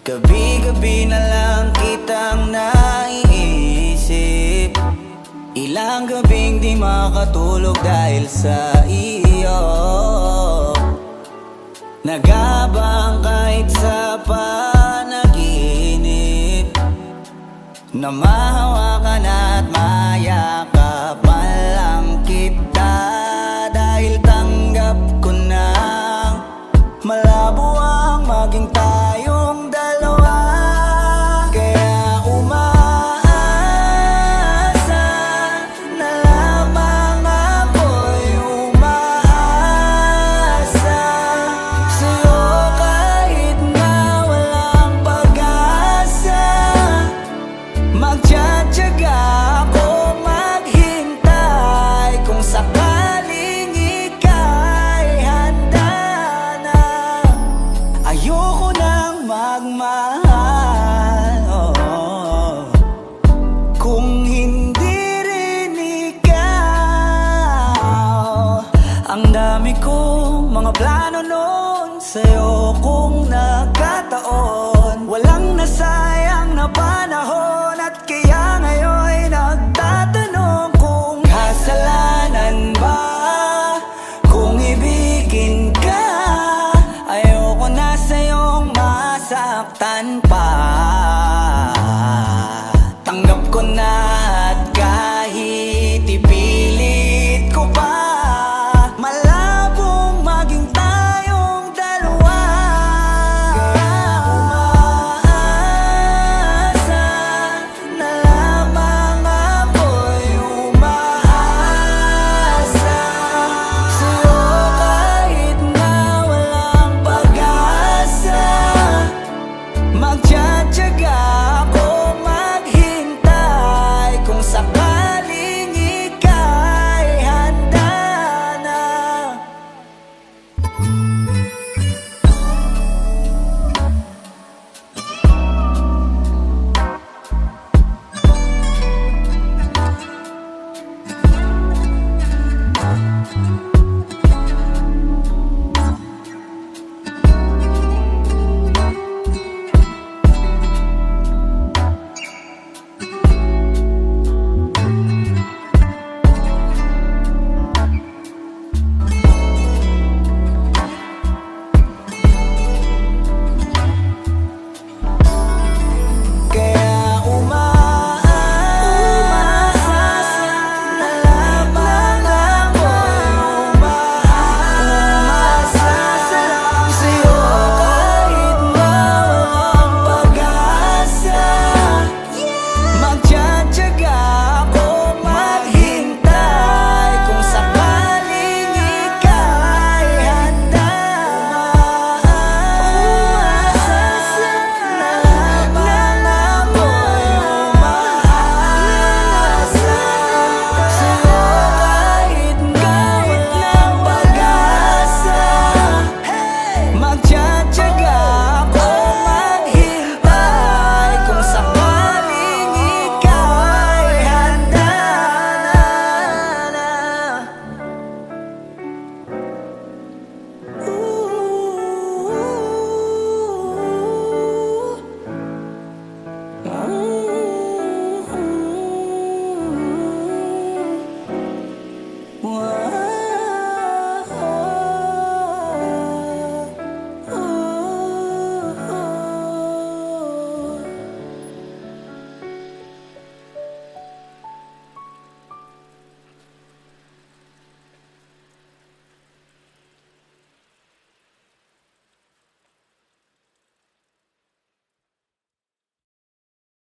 Gabi-gabi na lang kitang naiisip. Ilang gabing di makatulog dahil sa iyo. Nagabang kahit sa panaginip, na mahawakan at mayakapan lang kita. Dahil tanggap ko na malabo ang maging tayong dalawa. Kaya umaasa na lamang ako'y umaasa sa'yo kahit na walang pag-asa. Magtsatsaga ako maghintay kung sakaling ika'y handa na. Ayoko nang magmahal, kung hindi rin ikaw. Ang dami kong mga plano noon sa'yo kung nagkataon. Walang nasayang na panahon at kaya ngayon'y nagtatanong kung kasalanan ba kung ibigin ka. Ayoko na sa'yong masaktan pa.